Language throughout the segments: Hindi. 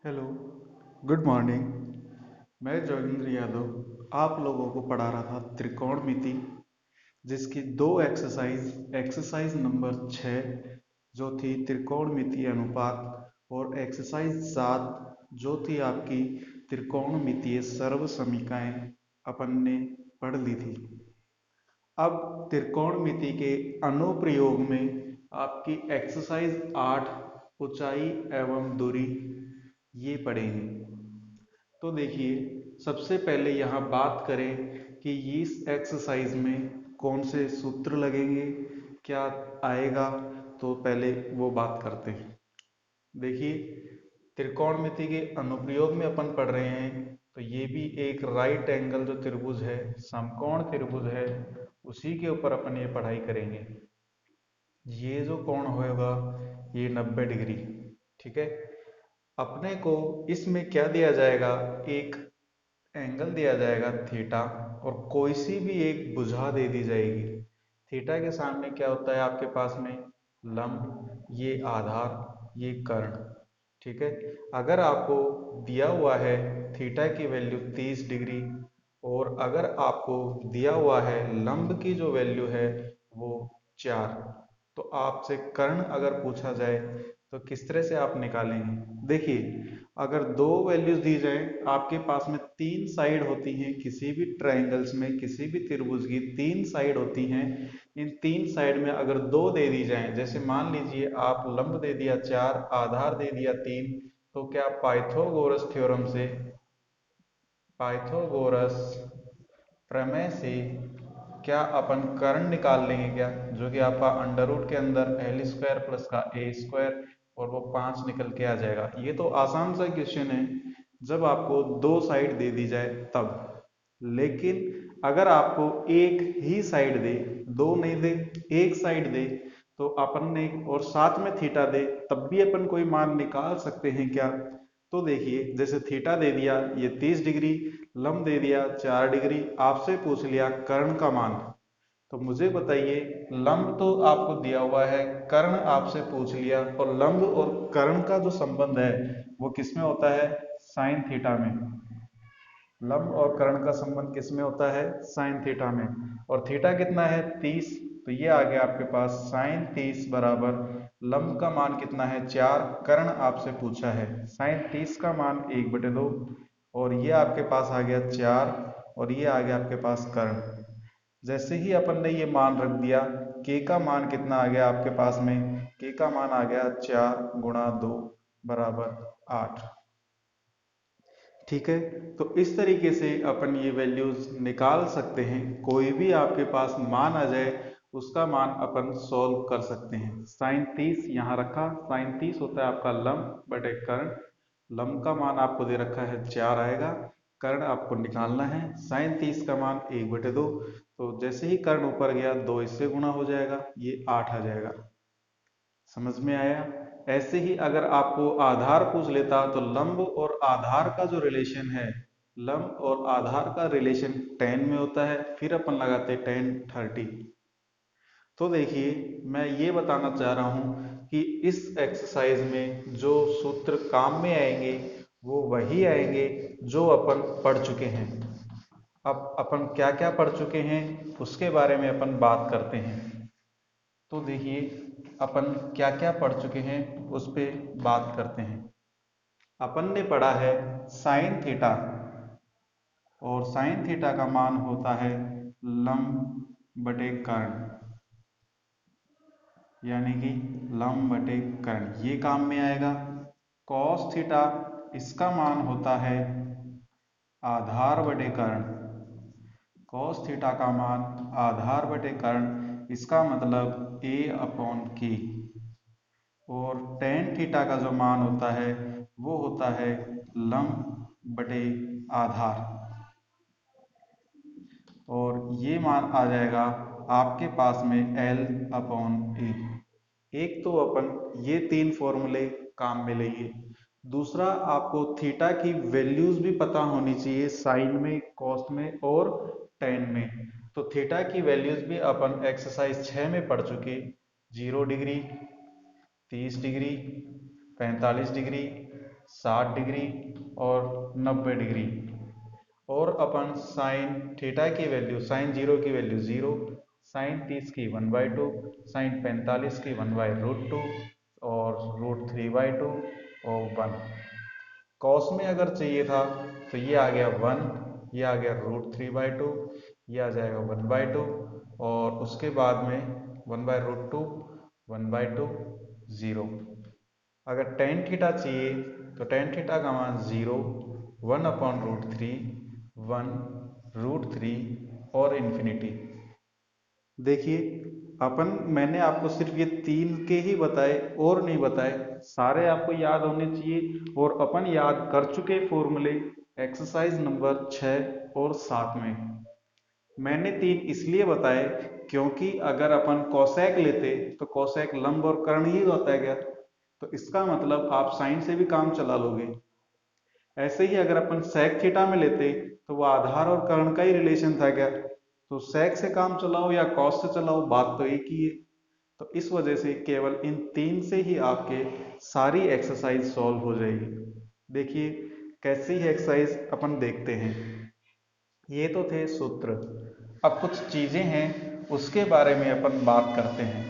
Hello, good morning. मैं जोगिंद्र यादव आप लोगों को पढ़ा रहा था त्रिकोणमिति, जिसकी दो एक्सरसाइज नंबर 6 जो थी त्रिकोणमितीय अनुपात, और एक्सरसाइज 7 जो थी आपकी त्रिकोणमितीय सर्वसमीकाएं अपन ने पढ़ ली थी। अब त्रिकोणमिति के अनुप्रयोग में आपकी एक्सरसाइज 8 ऊंचाई एवं दूरी ये पढ़ेंगे। तो देखिए, सबसे पहले यहाँ बात करें कि इस एक्सरसाइज में कौन से सूत्र लगेंगे, क्या आएगा, तो पहले वो बात करते हैं। देखिए, त्रिकोणमिति के अनुप्रयोग में अपन पढ़ रहे हैं, तो ये भी एक राइट एंगल जो त्रिभुज है, समकोण त्रिभुज है, उसी के ऊपर अपन ये पढ़ाई करेंगे। ये जो कोण होगा ये 90 डिग्री, ठीक है। अपने को इसमें क्या दिया जाएगा, एक एंगल दिया जाएगा थीटा, और कोई सी भी एक भुजा दे दी जाएगी। थीटा के सामने क्या होता है आपके पास में, लंब, ये आधार, ये कर्ण, ठीक है। अगर आपको दिया हुआ है थीटा की वैल्यू 30 डिग्री, और अगर आपको दिया हुआ है लंब की जो वैल्यू है वो 4, तो आपसे कर्ण अगर पूछा जाए तो किस तरह से आप निकालेंगे। देखिए, अगर दो वैल्यूज दी जाए, आपके पास में तीन साइड होती हैं किसी भी ट्रायंगल्स में, किसी भी त्रिभुज की तीन साइड होती हैं। इन तीन साइड में अगर दो दे दी जाए, जैसे मान लीजिए आप लंब दे दिया 4, आधार दे दिया 3, तो क्या पाइथागोरस थ्योरम से, पाइथागोरस प्रमेय से क्या अपन कर्ण निकाल लेंगे क्या, जो कि आपका अंडर रूट के अंदर एल स्क्वायर प्लस का ए स्क्वायर, और वो 5 निकल के आ जाएगा। ये तो आसान सा क्वेश्चन है जब आपको दो साइड दे दी जाए तब। लेकिन अगर आपको एक ही साइड दे, दो नहीं दे, एक साइड दे, तो अपन ने और साथ में थीटा दे, तब भी अपन कोई मान निकाल सकते हैं क्या। तो देखिए, जैसे थीटा दे दिया ये 30 डिग्री, लंब दे दिया 4 डिग्री, आपसे पूछ लिया कर्ण का मान, तो मुझे बताइए, लंब तो आपको दिया हुआ है, कर्ण आपसे पूछ लिया, और लंब और कर्ण का जो संबंध है वो किस में होता है, साइन थीटा में। लंब और कर्ण का संबंध किस में होता है, साइन थीटा में। और थीटा कितना है, 30, तो ये आ गया आपके पास साइन 30 बराबर लंब का मान कितना है 4, कर्ण आपसे पूछा है साइन 30 का मान 1/2, और ये आपके पास आ गया 4, और ये आ गया आपके पास कर्ण। जैसे ही अपन ने ये मान रख दिया, के का मान कितना आ गया आपके पास में, के का मान आ गया 4 गुणा 2 बराबर 8, ठीक है। तो इस तरीके से अपन ये वैल्यूज निकाल सकते हैं। कोई भी आपके पास मान आ जाए, उसका मान अपन सॉल्व कर सकते हैं। साइन 30 यहाँ रखा, साइन 30 होता है आपका लंब बटे कर्ण। लंब का मान आपको दे रखा है 4 आएगा, कर्ण आपको निकालना है, साइन 30 का मान 1/2, तो जैसे ही कर्ण ऊपर गया 2 इससे गुणा हो जाएगा, ये 8 आ जाएगा। समझ में आया। ऐसे ही अगर आपको आधार पूछ लेता, तो लंब और आधार का जो रिलेशन है, लंब और आधार का रिलेशन 10 में होता है, फिर अपन लगाते 10/30। तो देखिए, मैं ये बताना चाह रहा हूं कि इस एक्सरसाइज में जो सूत्र काम में आएंगे वो वही आएंगे जो अपन पढ़ चुके हैं। अब अपन क्या क्या पढ़ चुके हैं उसके बारे में अपन बात करते हैं। तो देखिए, अपन क्या क्या पढ़ चुके हैं उस पे बात करते हैं। अपन ने पढ़ा है साइन थीटा, और साइन थीटा का मान होता है लंब बटे कर्ण, यानी कि लंब बटे कर्ण, ये काम में आएगा। कॉस थीटा, इसका मान होता है आधार बटे कर्ण, कॉस थीटा का मान आधार बटे कर्ण, इसका मतलब ए अपॉन के। और टेन थीटा का जो मान होता है वो होता है लंब बटे आधार, और ये मान आ जाएगा आपके पास में एल अपॉन ए। एक तो अपन ये तीन फॉर्मूले काम में लेंगे। दूसरा, आपको थीटा की वैल्यूज भी पता होनी चाहिए, साइन में, कॉस में और टेन में। तो थीटा की वैल्यूज भी अपन एक्सरसाइज 6 में पढ़ चुके। 0 डिग्री, 30 डिग्री, 45 डिग्री, 60 डिग्री और 90 डिग्री। और अपन साइन थीटा की वैल्यू, साइन 0 की वैल्यू 0, साइन 30 की 1/2, साइन 45 की 1/√2 और √3/2 और 1। कॉस में अगर चाहिए था तो ये आ गया 1, ये आ गया √3/2, ये आ जाएगा 1/2 और उसके बाद में 1/√2, 1/2, 0। अगर टेन थीटा चाहिए तो टेन थीटा का मान 0, 1/√3, 1√3 और इन्फिनिटी। देखिए मैंने आपको सिर्फ ये 3 के ही बताए और नहीं बताए, सारे आपको याद होने चाहिए। और अपन याद कर चुके फॉर्मूले एक्सरसाइज नंबर 6 और 7 में। मैंने 3 इसलिए बताए क्योंकि अगर अपन कोसेक लेते तो कोसेक लंब और कर्ण ही होता है क्या, तो इसका मतलब आप साइन से भी काम चला लोगे। ऐसे ही अगर अपन सेक थीटा में लेते तो वो आधार और कर्ण का ही रिलेशन था क्या, तो सेक से काम चलाओ या कॉस से चलाओ, बात तो एक ही है। तो इस वजह से केवल इन 3 से ही आपके सारी एक्सरसाइज सॉल्व हो जाएगी। देखिए कैसी एक्सरसाइज अपन देखते हैं। ये तो थे सूत्र, अब कुछ चीजें हैं उसके बारे में अपन बात करते हैं।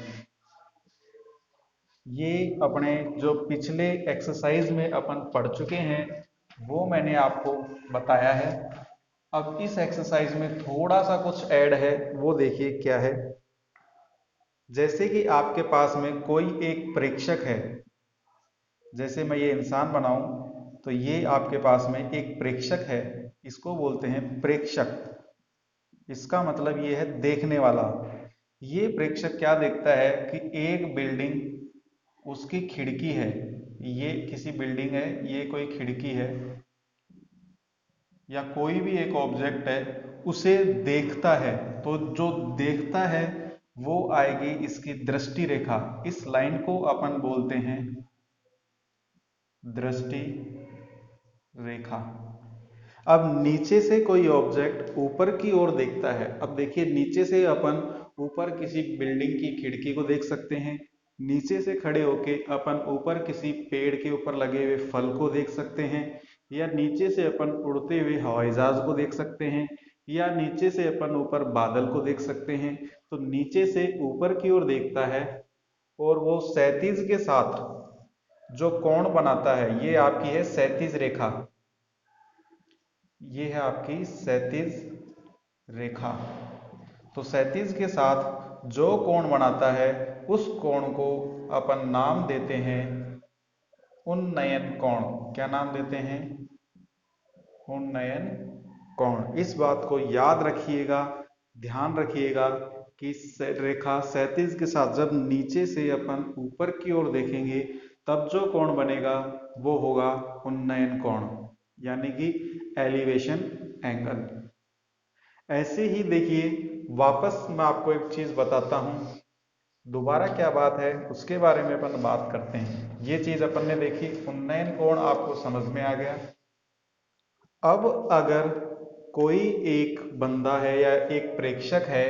ये अपने जो पिछले एक्सरसाइज में अपन पढ़ चुके हैं वो मैंने आपको बताया है। अब इस एक्सरसाइज में थोड़ा सा कुछ ऐड है, वो देखिए क्या है। जैसे कि आपके पास में कोई एक प्रेक्षक है, जैसे मैं ये इंसान बनाऊं तो ये आपके पास में एक प्रेक्षक है, इसको बोलते हैं प्रेक्षक। इसका मतलब ये है देखने वाला। ये प्रेक्षक क्या देखता है कि एक बिल्डिंग उसकी खिड़की है, ये किसी बिल्डिंग है, ये कोई खिड़की है या कोई भी एक ऑब्जेक्ट है, उसे देखता है। तो जो देखता है वो आएगी इसकी दृष्टि रेखा। इस लाइन को अपन बोलते हैं दृष्टि रेखा। अब नीचे से कोई ऑब्जेक्ट ऊपर की ओर देखता है। अब देखिए नीचे से अपन ऊपर किसी बिल्डिंग की खिड़की को देख सकते हैं, नीचे से खड़े होके अपन ऊपर किसी पेड़ के ऊपर लगे हुए फल को देख सकते हैं, या नीचे से अपन उड़ते हुए हवाई जहाज को देख सकते हैं, या नीचे से अपन ऊपर बादल को देख सकते हैं। तो नीचे से ऊपर की ओर देखता है और वो क्षैतिज के साथ जो कोण बनाता है, ये आपकी है क्षैतिज रेखा। ये है आपकी क्षैतिज रेखा। तो क्षैतिज के साथ जो कोण बनाता है उस कोण को अपन नाम देते हैं उन्नयन कोण। क्या नाम देते हैं? उन्नयन कोण। इस बात को याद रखिएगा, ध्यान रखिएगा कि रेखा क्षैतिज के साथ जब नीचे से अपन ऊपर की ओर देखेंगे तब जो कोण बनेगा वो होगा उन्नयन कोण, यानी कि एलिवेशन एंगल। ऐसे ही देखिए वापस मैं आपको एक चीज बताता हूं, दोबारा क्या बात है उसके बारे में अपन बात करते हैं। ये चीज अपन ने देखी, उन्नयन कोण आपको समझ में आ गया। अब अगर कोई एक बंदा है या एक प्रेक्षक है,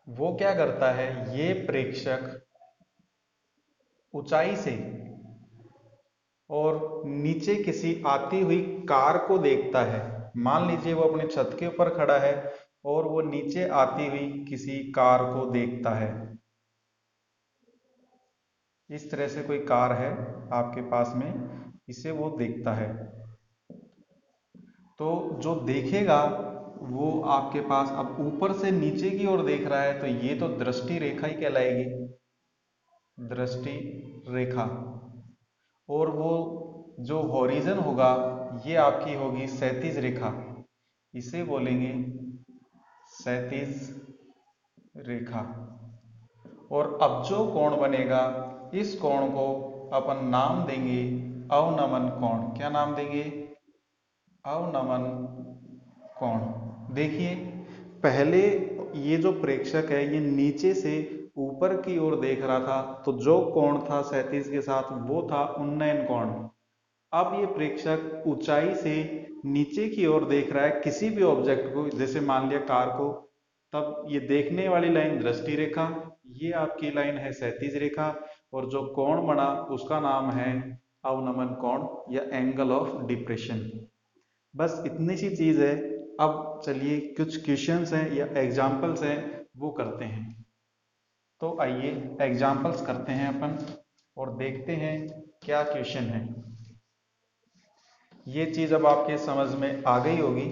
वो क्या करता है, ये प्रेक्षक ऊंचाई से और नीचे किसी आती हुई कार को देखता है। मान लीजिए वो अपने छत के ऊपर खड़ा है और वो नीचे आती हुई किसी कार को देखता है। इस तरह से कोई कार है आपके पास में, इसे वो देखता है। तो जो देखेगा वो आपके पास अब ऊपर से नीचे की ओर देख रहा है, तो ये तो दृष्टि रेखा ही कहलाएगी, दृष्टि रेखा। और वो जो हॉरिजन होगा ये आपकी होगी क्षैतिज रेखा, इसे बोलेंगे क्षैतिज रेखा। और अब जो कोण बनेगा इस कोण को अपन नाम देंगे अवनमन कोण। क्या नाम देंगे? अवनमन कोण। देखिए पहले ये जो प्रेक्षक है ये नीचे से ऊपर की ओर देख रहा था, तो जो कोण था क्षैतिज के साथ वो था उन्नयन कोण। अब ये प्रेक्षक ऊंचाई से नीचे की ओर देख रहा है किसी भी ऑब्जेक्ट को, जैसे मान लिया कार को, तब ये देखने वाली लाइन दृष्टि रेखा, ये आपकी लाइन है क्षैतिज रेखा। और जो कोण बना उसका नाम है अवनमन कोण या एंगल ऑफ डिप्रेशन। बस इतनी सी चीज है। अब चलिए कुछ क्वेश्चंस हैं या एग्जांपल्स हैं वो करते हैं। तो आइए एग्जांपल्स करते हैं अपन और देखते हैं क्या क्वेश्चन है। ये चीज अब आपके समझ में आ गई होगी।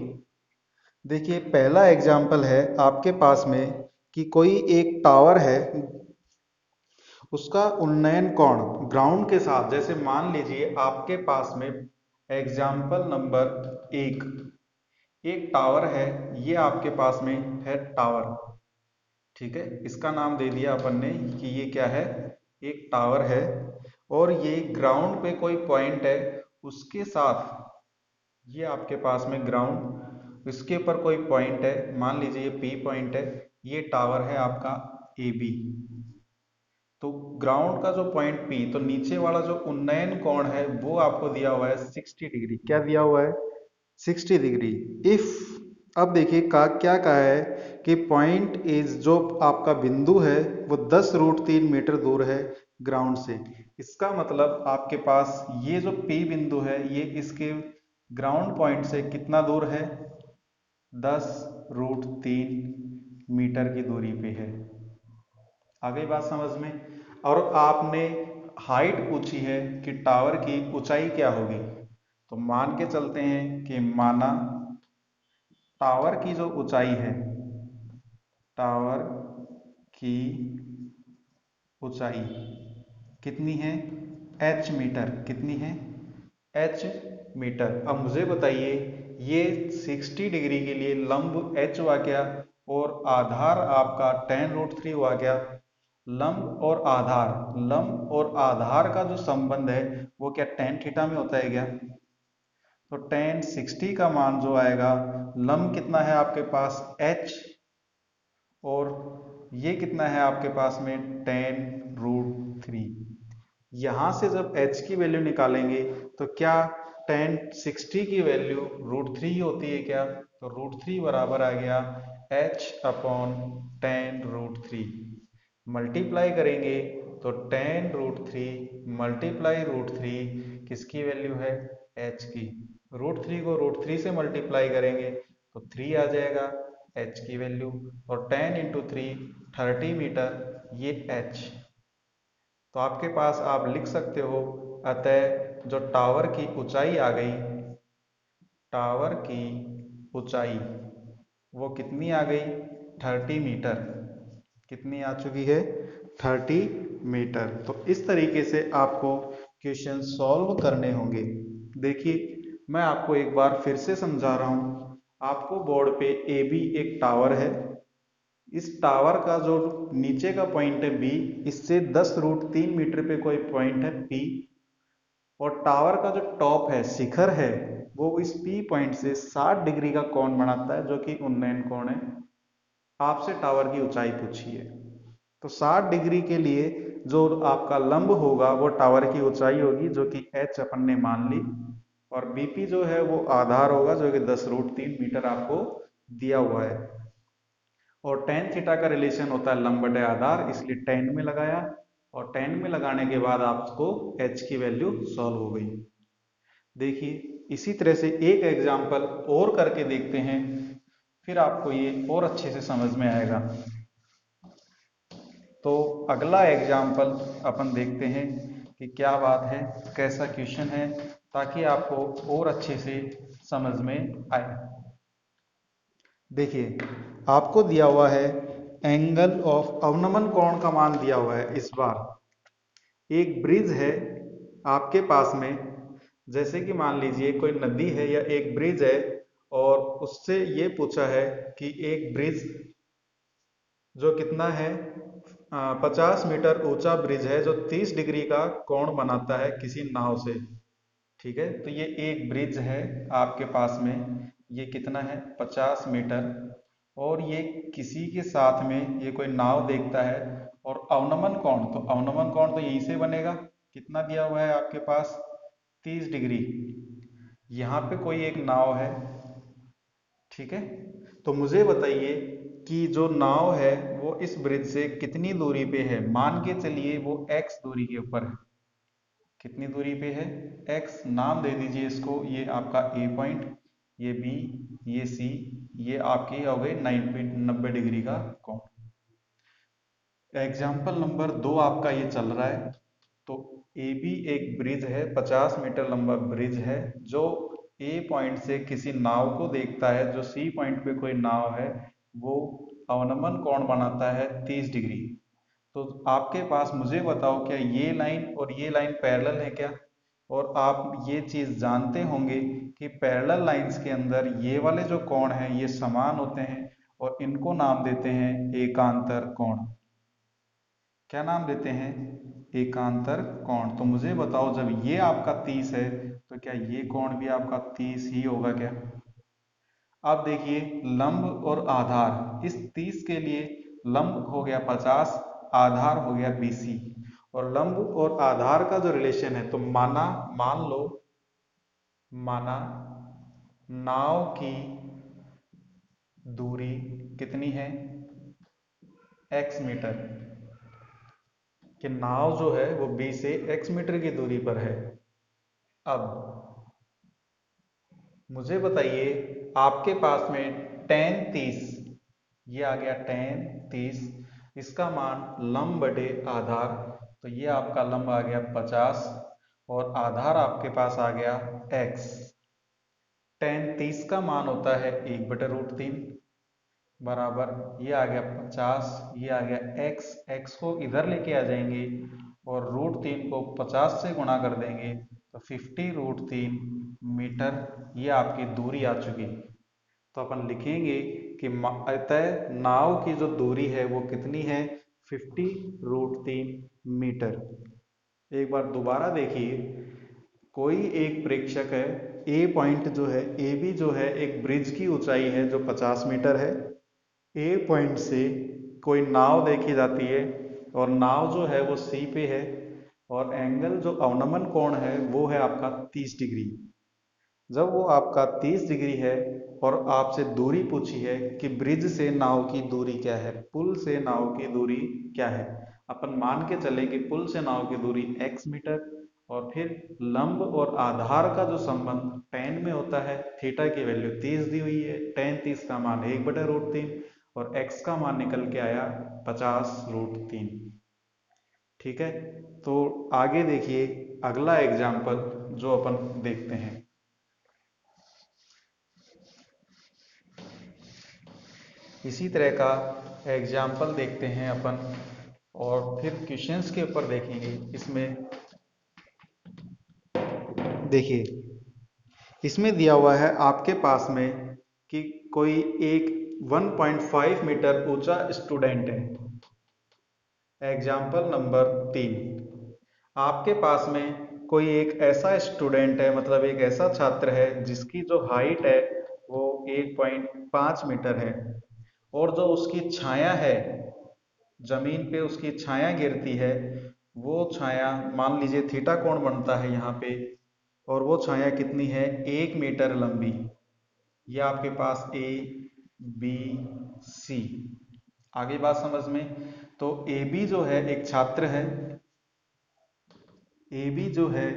देखिए पहला एग्जाम्पल है आपके पास में कि कोई एक टावर है, उसका उन्नयन कोण ग्राउंड के साथ, जैसे मान लीजिए आपके पास में एग्जाम्पल नंबर एक टावर है, ये आपके पास में है टावर। ठीक है, इसका नाम दे दिया अपन ने कि ये क्या है, एक टावर है। और ये ग्राउंड पे कोई पॉइंट है, उसके साथ ये आपके पास में ग्राउंड, इसके ऊपर कोई पॉइंट है, मान लीजिए ये पी पॉइंट है, ये टावर है आपका ए बी। तो ग्राउंड का जो पॉइंट पी, तो नीचे वाला जो उन्नयन कोण है वो आपको दिया हुआ है 60 डिग्री। क्या दिया हुआ है? 60 डिग्री। इफ अब देखिए क्या कहा है कि पॉइंट इज, जो आपका बिंदु है वो 10√3 मीटर दूर है ग्राउंड से। इसका मतलब आपके पास ये जो पी बिंदु है ये इसके ग्राउंड पॉइंट से कितना दूर है? 10√3 मीटर की दूरी पे है। आ गई बात समझ में? और आपने हाइट पूछी है कि टावर की ऊंचाई क्या होगी, तो मान के चलते हैं कि माना टावर की जो ऊंचाई है, टावर की ऊंचाई कितनी है? h metre. कितनी है? h metre. अब मुझे बताइए ये 60 डिग्री के लिए लंब h हुआ क्या और आधार आपका tan√3 हुआ क्या? लंब और आधार का जो संबंध है वो क्या tan थीटा में होता है क्या? तो tan 60 का मान जो आएगा, लंब कितना है आपके पास? h, और ये कितना है आपके पास में? tan√3। यहां से जब h की वैल्यू निकालेंगे तो क्या tan 60 की वैल्यू √3 ही होती है क्या? तो √3 बराबर आ गया h अपॉन tan√3। मल्टीप्लाई करेंगे तो tan√3 मल्टीप्लाई √3 किसकी वैल्यू है? h की। √3 को √3 से मल्टीप्लाई करेंगे तो 3 आ जाएगा h की वैल्यू, और 10 × 3 30 मीटर, ये h। तो आपके पास आप लिख सकते हो, अतः जो टावर की ऊंचाई आ गई, टावर की ऊंचाई वो कितनी आ गई? 30 मीटर। कितनी आ चुकी है? 30 मीटर। तो इस तरीके से आपको क्वेश्चन सॉल्व करने होंगे। देखिए मैं आपको एक बार फिर से समझा रहा हूं। आपको बोर्ड पे ए बी एक टावर है, इस टावर का जो नीचे का पॉइंट है बी, इससे 10√3 मीटर पे कोई पॉइंट है पी, और टावर का जो टॉप है, शिखर है, वो इस पी पॉइंट से 60 डिग्री का कोण बनाता है, जो कि उन्नयन कोण है। आपसे टावर की ऊंचाई पूछी है, तो 60 डिग्री के लिए जो आपका लंब होगा वो टावर की ऊंचाई होगी, जो कि h अपन ने मान ली, और बीपी जो है वो आधार होगा, जो कि 10√3 मीटर आपको दिया हुआ है। और tan थीटा का रिलेशन होता है लंब बटे आधार, इसलिए tan में लगाया, और tan में लगाने के बाद आपको h की वैल्यू सॉल्व हो गई। देखिए इसी तरह से एक एग्जाम्पल और करके देखते हैं, फिर आपको ये और अच्छे से समझ में आएगा। तो अगला एग्जाम्पल अपन देखते हैं कि क्या बात है, कैसा क्वेश्चन है, ताकि आपको और अच्छे से समझ में आए। देखिए आपको दिया हुआ है एंगल ऑफ अवनमन कोण का मान दिया हुआ है। इस बार एक ब्रिज है आपके पास में, जैसे कि मान लीजिए कोई नदी है या एक ब्रिज है, और उससे ये पूछा है कि एक ब्रिज जो कितना है, 50 मीटर ऊंचा ब्रिज है, जो 30 डिग्री का कोण बनाता है किसी नाव से। ठीक है, तो ये एक ब्रिज है आपके पास में, ये कितना है? 50 मीटर, और ये किसी के साथ में ये कोई नाव देखता है, और अवनमन कोण, तो अवनमन कोण तो यहीं से बनेगा, कितना दिया हुआ है आपके पास? 30 डिग्री। यहाँ पे कोई एक नाव है, ठीक है। तो मुझे बताइए कि जो नाव है वो इस ब्रिज से कितनी दूरी पे है। मान के चलिए वो x दूरी के ऊपर है। कितनी दूरी पे है? x। नाम दे दीजिए इसको, ये आपका A पॉइंट, ये B, ये C, ये आपकी हो गई 90 डिग्री का कोण। एग्जाम्पल नंबर 2 आपका ये चल रहा है। तो ए बी एक ब्रिज है, 50 मीटर लंबा ब्रिज है, जो ए पॉइंट से किसी नाव को देखता है, जो सी पॉइंट पे कोई नाव है, वो अवनमन कोण बनाता है 30 डिग्री। तो आपके पास, मुझे बताओ, क्या ये लाइन और ये लाइन पैरेलल है क्या? और आप ये चीज़ जानते होंगे कि पैरेलल लाइंस के अंदर ये वाले जो कोण हैं ये समान होते हैं और इनको नाम देते हैं एकांतर कोण। क्या नाम देते हैं? एकांतर कोण। तो मुझे बताओ, जब ये आपका 30 है तो क्या ये कोण भी आपका 30 ही होगा क्या? अब देखिए, लंब और आधार, इस 30 के लिए लंब हो गया 50, आधार हो गया BC। और लंब और आधार का जो रिलेशन है, तो माना नाव की दूरी कितनी है? x metre. कि नाव जो है वो B से x मीटर की दूरी पर है। अब मुझे बताइए, आपके पास में tan 30, ये आ गया tan 30, इसका मान लंब बटे आधार, तो ये आपका लंब आ गया 50 और आधार आपके पास आ गया x। tan 30 का मान होता है 1/√3 बराबर, ये आ गया 50, ये आ गया x को इधर लेके आ जाएंगे और √3 को 50 से गुणा कर देंगे तो 50√3 मीटर ये आपकी दूरी आ चुकी। तो अपन लिखेंगे कि अतः नाव की जो दूरी है वो कितनी है? 50√3 मीटर। एक बार दोबारा देखिए, कोई एक प्रेक्षक है, ए पॉइंट जो है, ए बी जो है, एक ब्रिज की ऊंचाई है जो 50 मीटर है। ए पॉइंट से कोई नाव देखी जाती है और नाव जो है वो सी पे है और एंगल जो अवनमन कोण है वो है आपका 30 डिग्री। जब वो आपका 30 डिग्री है और आपसे दूरी पूछी है कि ब्रिज से नाव की दूरी क्या है, पुल से नाव की दूरी क्या है, अपन मान के चले कि पुल से नाव की दूरी x मीटर, और फिर लंब और आधार का जो संबंध tan में होता है, थीटा की वैल्यू 30 दी हुई है, tan 30 का मान 1/√3 और x का मान निकल के आया 50√3। ठीक है, तो आगे देखिए अगला एग्जाम्पल जो अपन देखते हैं। इसी तरह का एग्जाम्पल देखते हैं अपन और फिर क्वेश्चंस के ऊपर देखेंगे। इसमें देखिए, इसमें दिया हुआ है आपके पास में कि कोई एक 1.5 मीटर ऊंचा स्टूडेंट है। एग्जाम्पल नंबर 3, आपके पास में कोई एक ऐसा स्टूडेंट है, मतलब एक ऐसा छात्र है जिसकी जो हाइट है वो 1.5 मीटर है और जो उसकी छाया है, जमीन पे उसकी छाया गिरती है, वो छाया मान लीजिए थीटा कोण बनता है यहाँ पे, और वो छाया कितनी है? 1 मीटर लंबी। ये आपके पास ABC। आगे बात समझ में? तो AB जो है एक छात्र है, AB जो है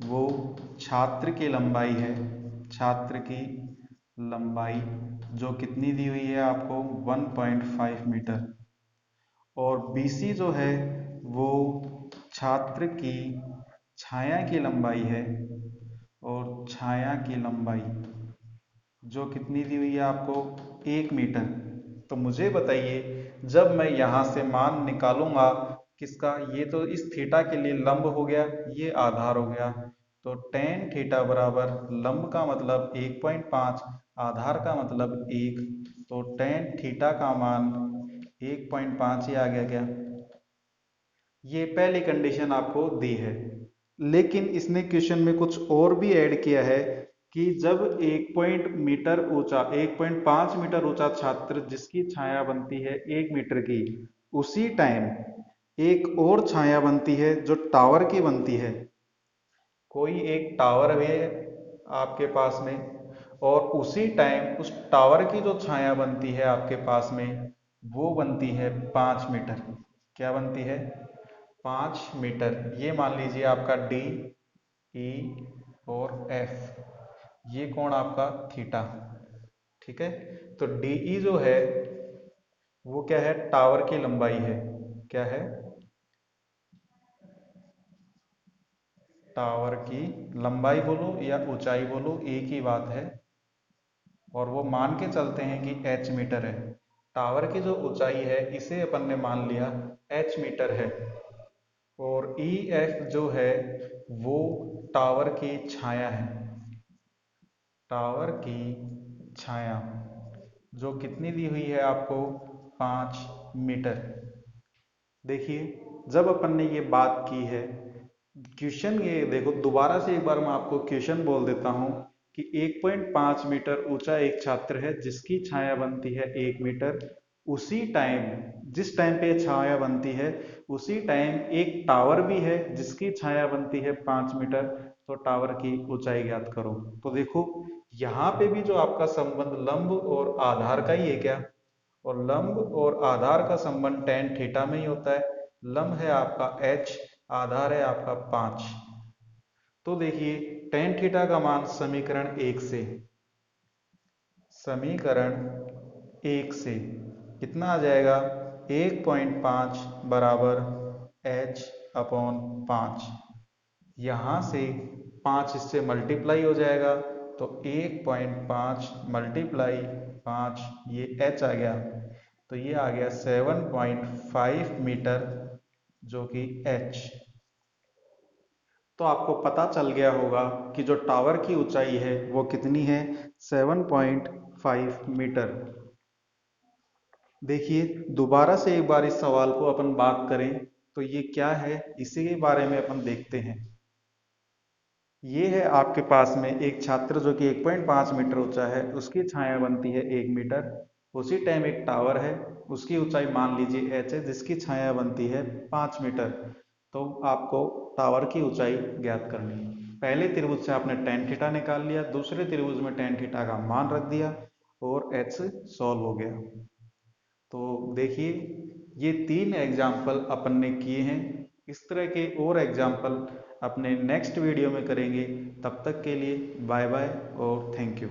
वो छात्र की लंबाई है, छात्र की लंबाई जो कितनी दी हुई है आपको? 1.5 मीटर। और BC जो है वो छात्र की छाया की लंबाई है, और छाया की लंबाई जो कितनी दी हुई है आपको? 1 मीटर। तो मुझे बताइए, जब मैं यहाँ से मान निकालूंगा किसका? ये तो इस थीटा के लिए लंब हो गया, ये आधार हो गया। तो tan थीटा बराबर लंब का मतलब 1.5, आधार का मतलब 1, तो tan थीटा का मान 1.5 ही आ गया क्या? ये पहली कंडीशन आपको दी है। लेकिन इसने क्वेश्चन में कुछ और भी ऐड किया है कि जब 1.5 मीटर ऊंचा छात्र जिसकी छाया बनती है 1 मीटर की, उसी टाइम एक और छाया बनती है जो टावर की बनती है। कोई एक टावर है आपके पास में और उसी टाइम उस टावर की जो छाया बनती है आपके पास में, वो बनती है 5 मीटर। क्या बनती है? 5 मीटर। ये मान लीजिए आपका डी, ई और एफ, ये कोण आपका थीटा। ठीक है, तो डीई जो है वो क्या है? टावर की लंबाई है। क्या है? टावर की लंबाई बोलो या ऊंचाई बोलो, एक ही बात है। और वो मान के चलते हैं कि एच मीटर है। टावर की जो ऊंचाई है इसे अपन ने मान लिया एच मीटर है। और ई एफ जो है वो टावर की छाया है। टावर की छाया जो कितनी दी हुई है आपको? 5 मीटर। देखिए, जब अपन ने ये बात की है, क्वेश्चन ये देखो, दोबारा से एक बार मैं आपको क्वेश्चन बोल देता हूं कि 1.5 मीटर ऊंचा एक छात्र है जिसकी छाया बनती है 1 मीटर। उसी टाइम, जिस टाइम पे छाया बनती है उसी टाइम एक टावर भी है जिसकी छाया बनती है 5 मीटर। तो टावर की ऊंचाई ज्ञात करो। तो देखो, यहाँ पे भी जो आपका संबंध लंब और आधार का ही है क्या? और लंब और आधार का संबंध tan थीटा में ही होता है। लंब है आपका h, आधार है आपका 5। तो देखिए, tan थीटा का मान समीकरण एक से कितना आ जाएगा? 1.5 बराबर h अपॉन 5। यहाँ से 5 इससे मल्टीप्लाई हो जाएगा, तो 1.5 मल्टीप्लाई 5, ये h आ गया, तो ये आ गया 7.5 मीटर, जो कि h। तो आपको पता चल गया होगा कि जो टावर की ऊंचाई है वो कितनी है? 7.5 मीटर। देखिए, दोबारा से एक बार इस सवाल को अपन बात करें तो ये क्या है, इसी के बारे में अपन देखते हैं। ये है आपके पास में एक छात्र जो कि 1.5 मीटर ऊंचा है, उसकी छाया बनती है 1 मीटर। उसी टाइम एक टावर है, उसकी ऊंचाई मान लीजिए h है, जिसकी छाया बनती है 5 मीटर। तो आपको टावर की ऊंचाई ज्ञात करनी है। पहले त्रिभुज से आपने tan थीटा निकाल लिया, दूसरे त्रिभुज में tan थीटा का मान रख दिया और h सॉल्व हो गया। तो देखिए, ये 3 एग्जाम्पल अपन ने किए हैं। इस तरह के और एग्जाम्पल अपने नेक्स्ट वीडियो में करेंगे। तब तक के लिए बाय बाय और थैंक यू।